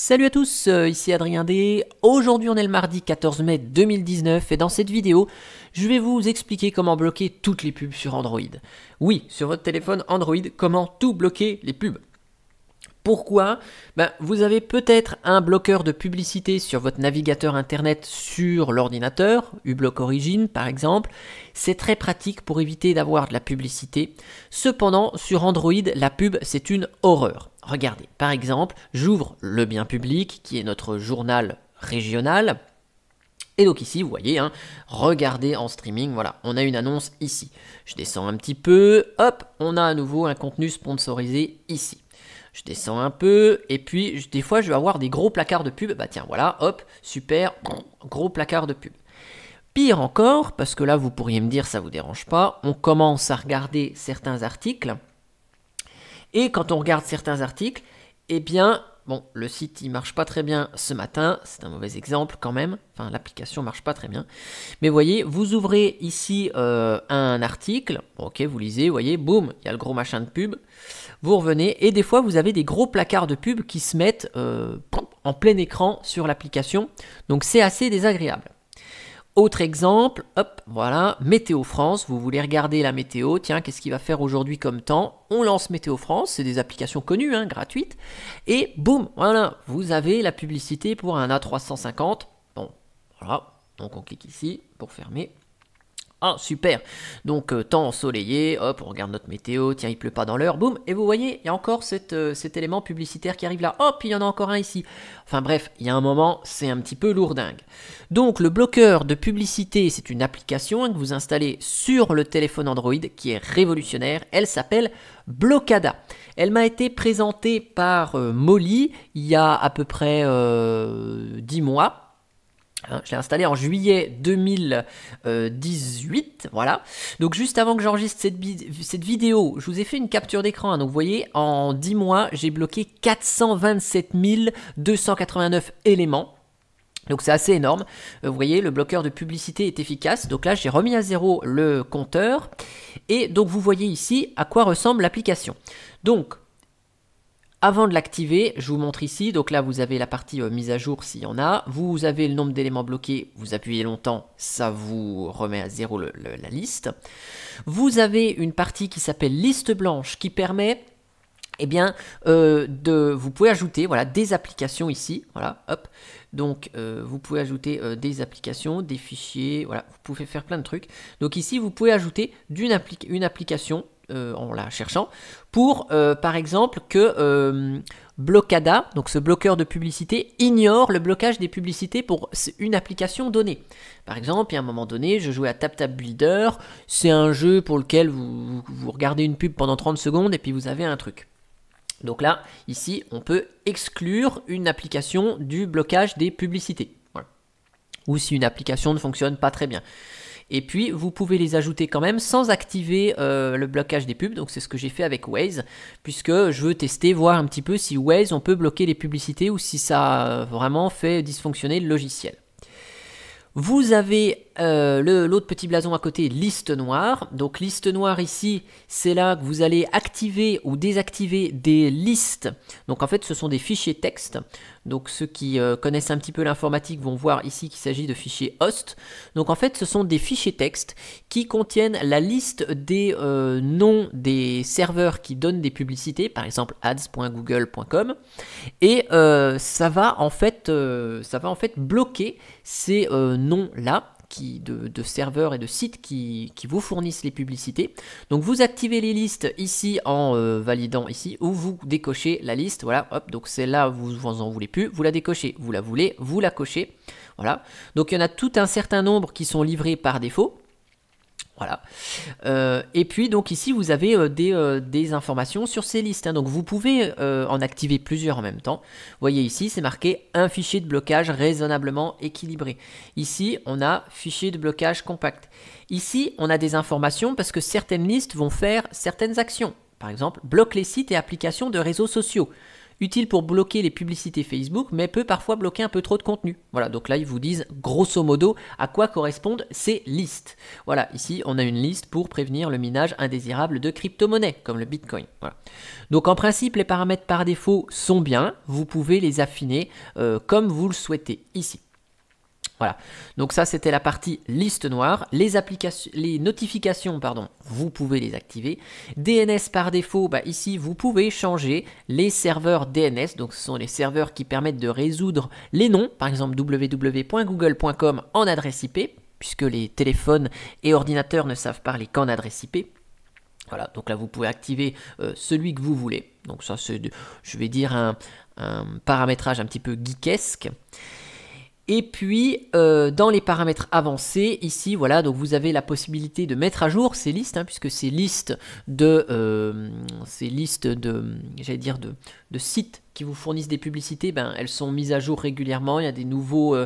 Salut à tous, ici Adrien D. Aujourd'hui on est le mardi 14 mai 2019 et dans cette vidéo, je vais vous expliquer comment bloquer toutes les pubs sur Android. Oui, sur votre téléphone Android, comment tout bloquer les pubs. Pourquoi? Vous avez peut-être un bloqueur de publicité sur votre navigateur internet sur l'ordinateur, uBlock Origin par exemple. C'est très pratique pour éviter d'avoir de la publicité. Cependant, sur Android, la pub c'est une horreur. Regardez, par exemple, j'ouvre Le Bien Public qui est notre journal régional. Et donc ici, vous voyez, regardez en streaming, voilà, on a une annonce ici. Je descends un petit peu, hop, on a à nouveau un contenu sponsorisé ici. Je descends un peu, et puis des fois je vais avoir des gros placards de pub. Bah tiens, voilà, hop, super, gros placard de pub. Pire encore, parce que là vous pourriez me dire ça vous dérange pas, on commence à regarder certains articles. Et quand on regarde certains articles, eh bien, bon, le site il marche pas très bien ce matin, c'est un mauvais exemple quand même, enfin l'application marche pas très bien. Mais vous voyez, vous ouvrez ici un article, ok, vous lisez, vous voyez, boum, il y a le gros machin de pub. Vous revenez et des fois vous avez des gros placards de pub qui se mettent en plein écran sur l'application, donc c'est assez désagréable. Autre exemple, hop, voilà, Météo France, vous voulez regarder la météo, tiens, qu'est-ce qu'il va faire aujourd'hui comme temps? On lance Météo France, c'est des applications connues, gratuites, et boum, voilà, vous avez la publicité pour un A350, bon, voilà, donc on clique ici pour fermer. Ah, super. Donc, temps ensoleillé, hop, on regarde notre météo, tiens, il pleut pas dans l'heure, boum, et vous voyez, il y a encore cet élément publicitaire qui arrive là, hop, il y en a encore un ici. Enfin bref, il y a un moment, c'est un petit peu lourdingue. Donc, le bloqueur de publicité, c'est une application que vous installez sur le téléphone Android qui est révolutionnaire, elle s'appelle Blockada. Elle m'a été présentée par Molly il y a à peu près 10 mois. Je l'ai installé en juillet 2018, voilà. Donc juste avant que j'enregistre cette vidéo, je vous ai fait une capture d'écran. Donc vous voyez, en 10 mois, j'ai bloqué 427 289 éléments. Donc c'est assez énorme. Vous voyez, le bloqueur de publicité est efficace. Donc là, j'ai remis à zéro le compteur. Et donc vous voyez ici à quoi ressemble l'application. Donc, avant de l'activer, je vous montre ici, donc là vous avez la partie mise à jour s'il y en a, vous avez le nombre d'éléments bloqués, vous appuyez longtemps, ça vous remet à zéro la liste. Vous avez une partie qui s'appelle liste blanche qui permet, eh bien, vous pouvez ajouter voilà, des applications ici, voilà, hop. Donc vous pouvez ajouter des applications, des fichiers, voilà, vous pouvez faire plein de trucs. Donc ici vous pouvez ajouter une application, en la cherchant, pour par exemple que Blockada, donc ce bloqueur de publicité, ignore le blocage des publicités pour une application donnée. Par exemple, il y a un moment donné, je jouais à TapTapBuilder, c'est un jeu pour lequel vous regardez une pub pendant 30 secondes et puis vous avez un truc. Donc là, ici, on peut exclure une application du blocage des publicités. Voilà. Ou si une application ne fonctionne pas très bien. Et puis, vous pouvez les ajouter quand même sans activer le blocage des pubs. Donc, c'est ce que j'ai fait avec Waze, puisque je veux tester, voir un petit peu si Waze, on peut bloquer les publicités ou si ça a vraiment fait dysfonctionner le logiciel. Vous avez l'autre petit blason à côté, liste noire. Donc liste noire ici, c'est là que vous allez activer ou désactiver des listes. Donc en fait, ce sont des fichiers texte. Donc ceux qui connaissent un petit peu l'informatique vont voir ici qu'il s'agit de fichiers host. Donc en fait, ce sont des fichiers texte qui contiennent la liste des noms des serveurs qui donnent des publicités, par exemple ads.google.com. Et ça va en fait bloquer ces noms-là de serveurs et de sites qui vous fournissent les publicités. Donc vous activez les listes ici en validant ici, ou vous décochez la liste, voilà, hop, donc celle-là vous en voulez plus, vous la décochez, vous la voulez, vous la cochez, voilà. Donc il y en a tout un certain nombre qui sont livrés par défaut. Voilà. Et puis donc ici vous avez des informations sur ces listes. Donc vous pouvez en activer plusieurs en même temps. Vous voyez ici c'est marqué un fichier de blocage raisonnablement équilibré. Ici on a fichier de blocage compact. Ici on a des informations parce que certaines listes vont faire certaines actions. Par exemple bloque les sites et applications de réseaux sociaux. utile pour bloquer les publicités Facebook, mais peut parfois bloquer un peu trop de contenu. Voilà, donc là, ils vous disent grosso modo à quoi correspondent ces listes. Voilà, ici, on a une liste pour prévenir le minage indésirable de crypto-monnaies, comme le Bitcoin. Voilà. Donc en principe, les paramètres par défaut sont bien. Vous pouvez les affiner comme vous le souhaitez ici. Voilà, donc ça c'était la partie liste noire. Les notifications, pardon, vous pouvez les activer. DNS par défaut, ici vous pouvez changer les serveurs DNS. Donc ce sont les serveurs qui permettent de résoudre les noms, par exemple www.google.com en adresse IP, puisque les téléphones et ordinateurs ne savent parler qu'en adresse IP. Voilà, donc là vous pouvez activer celui que vous voulez. Donc ça c'est, je vais dire, un paramétrage un petit peu geekesque. Et puis, dans les paramètres avancés, ici, voilà, donc vous avez la possibilité de mettre à jour ces listes, puisque ces listes de sites qui vous fournissent des publicités, elles sont mises à jour régulièrement. Il y a des nouveaux,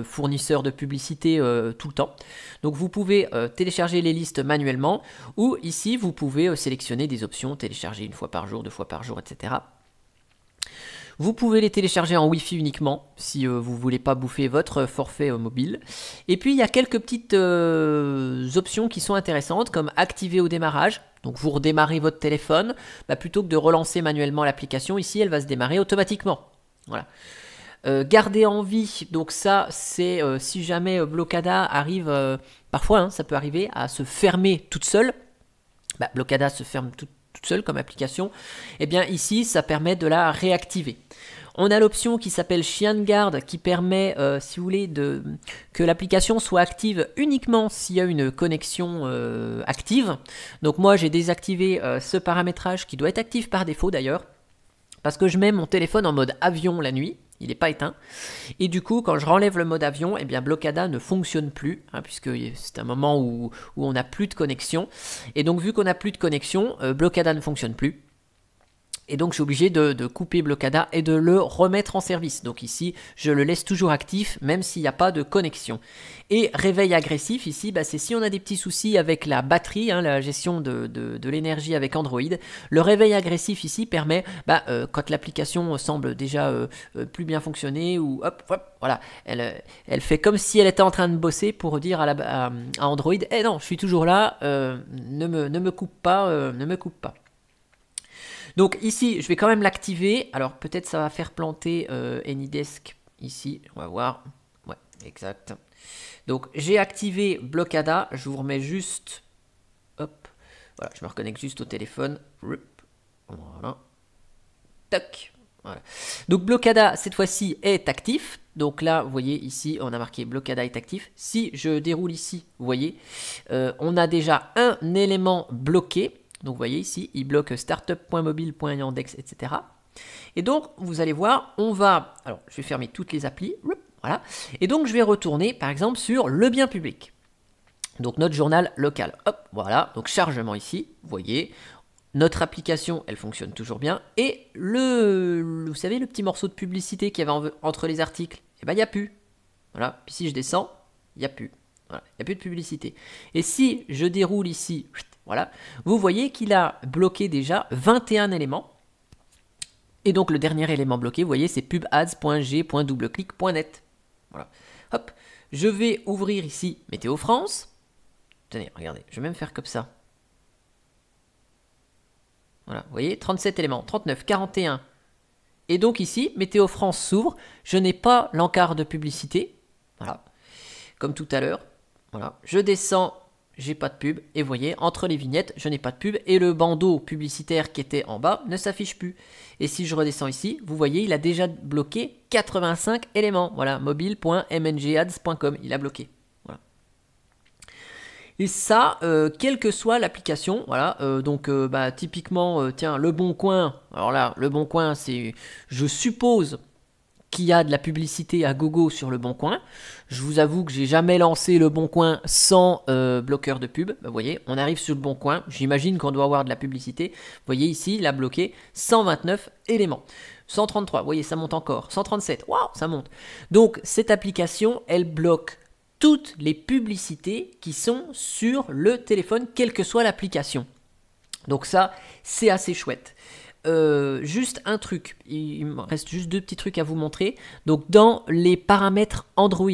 fournisseurs de publicités tout le temps. Donc, vous pouvez télécharger les listes manuellement, ou ici, vous pouvez sélectionner des options, télécharger une fois par jour, 2 fois par jour, etc. Vous pouvez les télécharger en Wi-Fi uniquement si vous ne voulez pas bouffer votre forfait mobile. Et puis il y a quelques petites options qui sont intéressantes comme activer au démarrage. Donc vous redémarrez votre téléphone, plutôt que de relancer manuellement l'application, ici elle va se démarrer automatiquement. Voilà. Garder en vie, donc ça c'est si jamais Blockada arrive, parfois ça peut arriver à se fermer toute seule. Blockada se ferme toute seule comme application, et bien ici ça permet de la réactiver. On a l'option qui s'appelle Chien de garde qui permet, si vous voulez, que l'application soit active uniquement s'il y a une connexion active. Donc moi j'ai désactivé ce paramétrage qui doit être actif par défaut d'ailleurs, parce que je mets mon téléphone en mode avion la nuit. Il n'est pas éteint. Et du coup, quand je renlève le mode avion, eh bien Blockada ne fonctionne plus, puisque c'est un moment où on n'a plus de connexion. Et donc, vu qu'on n'a plus de connexion, Blockada ne fonctionne plus. Et donc, je suis obligé de couper Blockada et de le remettre en service. Donc ici, je le laisse toujours actif, même s'il n'y a pas de connexion. Et réveil agressif, ici, c'est si on a des petits soucis avec la batterie, la gestion de l'énergie avec Android. Le réveil agressif, ici, permet, quand l'application semble déjà plus bien fonctionner, ou hop, voilà, elle fait comme si elle était en train de bosser pour dire à Android, non, je suis toujours là, ne me coupe pas, ne me coupe pas. Donc ici, je vais quand même l'activer. Alors peut-être ça va faire planter AnyDesk ici. On va voir. Ouais, exact. Donc j'ai activé Blockada. Je vous remets juste. Hop. Voilà, je me reconnecte juste au téléphone. Voilà. Tac. Voilà. Donc Blockada, cette fois-ci, est actif. Donc là, vous voyez ici, on a marqué Blockada est actif. Si je déroule ici, vous voyez, on a déjà un élément bloqué. Donc vous voyez ici, il bloque startup.mobile.yandex, etc. Et donc, vous allez voir, alors je vais fermer toutes les applis, voilà. Et donc je vais retourner, par exemple, sur le bien public. Donc notre journal local, hop, voilà. Donc chargement ici, vous voyez, notre application, elle fonctionne toujours bien. Et vous savez, le petit morceau de publicité qu'il y avait entre les articles, il n'y a plus. Voilà, puis si je descends, il n'y a plus. Voilà, il n'y a plus de publicité. Et si je déroule ici, voilà, vous voyez qu'il a bloqué déjà 21 éléments. Et donc le dernier élément bloqué, vous voyez, c'est pubads.g.doubleclick.net. Voilà. Hop, je vais ouvrir ici Météo France. Tenez, regardez, je vais même faire comme ça. Voilà, vous voyez, 37 éléments, 39, 41. Et donc ici, Météo France s'ouvre. Je n'ai pas l'encart de publicité. Voilà, comme tout à l'heure. Voilà, je descends. J'ai pas de pub, et vous voyez, entre les vignettes, je n'ai pas de pub, et le bandeau publicitaire qui était en bas ne s'affiche plus. Et si je redescends ici, vous voyez, il a déjà bloqué 85 éléments. Voilà, mobile.mngads.com, il a bloqué. Voilà. Et ça, quelle que soit l'application, voilà, donc typiquement, tiens, Le Bon Coin, alors là, Le Bon Coin, c'est, je suppose, qu'il y a de la publicité à gogo sur Le Bon Coin. Je vous avoue que j'ai jamais lancé Le Bon Coin sans bloqueur de pub. Vous voyez, on arrive sur Le Bon Coin. J'imagine qu'on doit avoir de la publicité. Vous voyez ici, il a bloqué 129 éléments. 133, vous voyez, ça monte encore. 137, waouh, ça monte. Donc, cette application, elle bloque toutes les publicités qui sont sur le téléphone, quelle que soit l'application. Donc ça, c'est assez chouette. juste un truc, il me reste juste deux petits trucs à vous montrer. Donc dans les paramètres Android,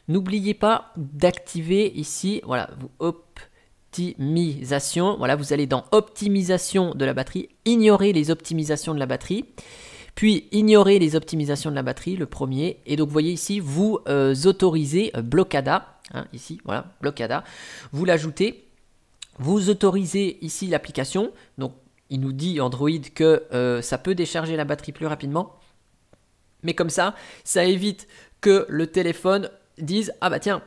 n'oubliez pas d'activer ici, voilà, optimisation, voilà, vous allez dans optimisation de la batterie, ignorez les optimisations de la batterie, puis ignorez les optimisations de la batterie, le premier, et donc vous voyez ici, vous autorisez Blockada, hein, ici, voilà, Blockada, vous l'ajoutez, vous autorisez ici l'application, donc il nous dit Android que ça peut décharger la batterie plus rapidement. Mais comme ça évite que le téléphone dise « Ah bah tiens,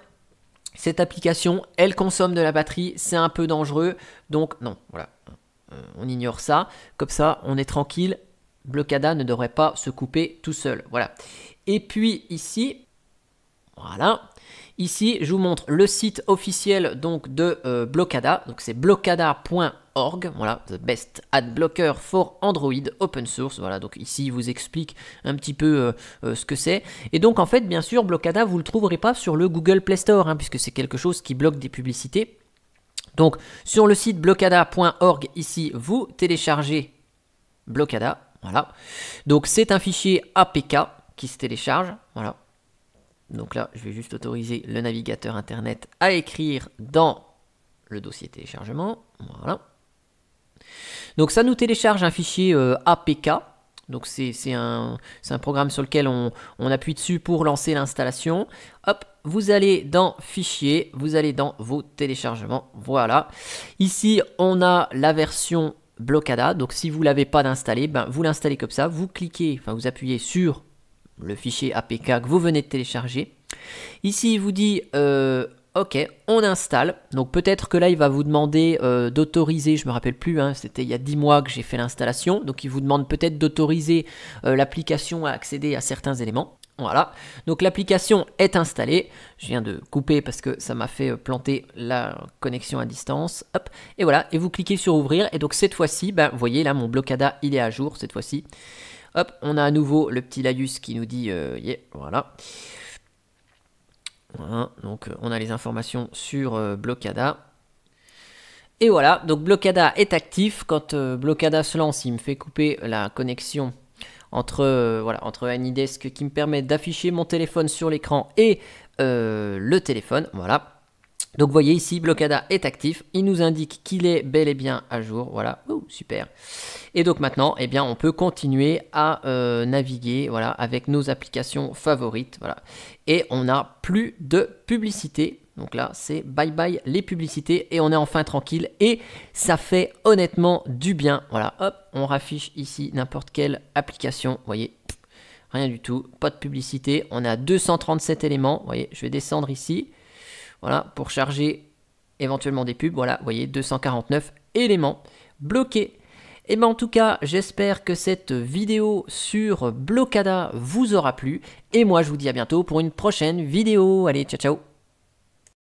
cette application, elle consomme de la batterie, c'est un peu dangereux. » Donc non, voilà, on ignore ça. Comme ça, on est tranquille. Blockada ne devrait pas se couper tout seul. Voilà. Et puis ici, voilà. Ici, je vous montre le site officiel donc de Blockada. Donc c'est blockada.org. Voilà, the best ad blocker for Android open source. Voilà, donc ici, il vous explique un petit peu ce que c'est. Et donc en fait, bien sûr, Blockada, vous ne le trouverez pas sur le Google Play Store, hein, puisque c'est quelque chose qui bloque des publicités. Donc sur le site blockada.org, ici, vous téléchargez Blockada. Voilà. Donc c'est un fichier APK qui se télécharge. Voilà. Donc là, je vais juste autoriser le navigateur internet à écrire dans le dossier téléchargement. Voilà. Donc ça nous télécharge un fichier APK. Donc c'est un programme sur lequel on appuie dessus pour lancer l'installation. Hop, vous allez dans Fichier, vous allez dans vos téléchargements. Voilà. Ici, on a la version Blockada. Donc si vous ne l'avez pas d'installer, ben, vous l'installez comme ça. Vous cliquez, enfin vous appuyez sur le fichier APK que vous venez de télécharger. Ici, il vous dit OK, on installe. Donc peut-être que là, il va vous demander d'autoriser, je me rappelle plus, hein, c'était il y a 10 mois que j'ai fait l'installation. Donc il vous demande peut-être d'autoriser l'application à accéder à certains éléments. Voilà, donc l'application est installée. Je viens de couper parce que ça m'a fait planter la connexion à distance. Hop, et voilà, et vous cliquez sur ouvrir. Et donc cette fois-ci, ben, vous voyez là, mon Blockada, il est à jour cette fois-ci. Hop, on a à nouveau le petit laïus qui nous dit yeah, voilà. Voilà, donc on a les informations sur Blockada. Et voilà, donc Blockada est actif. Quand Blockada se lance, il me fait couper la connexion entre, voilà, entre AnyDesk qui me permet d'afficher mon téléphone sur l'écran et le téléphone. Voilà. Donc vous voyez ici, Blockada est actif, il nous indique qu'il est bel et bien à jour, voilà, super. Et donc maintenant, eh bien, on peut continuer à naviguer, voilà, avec nos applications favorites, voilà. Et on n'a plus de publicité, donc là, c'est bye bye les publicités et on est enfin tranquille et ça fait honnêtement du bien, voilà, hop, on raffiche ici n'importe quelle application, vous voyez, rien du tout, pas de publicité, on a 237 éléments, vous voyez, je vais descendre ici. Voilà, pour charger éventuellement des pubs, voilà, vous voyez, 249 éléments bloqués. Et bien en tout cas, j'espère que cette vidéo sur Blockada vous aura plu. Et moi, je vous dis à bientôt pour une prochaine vidéo. Allez, ciao, ciao!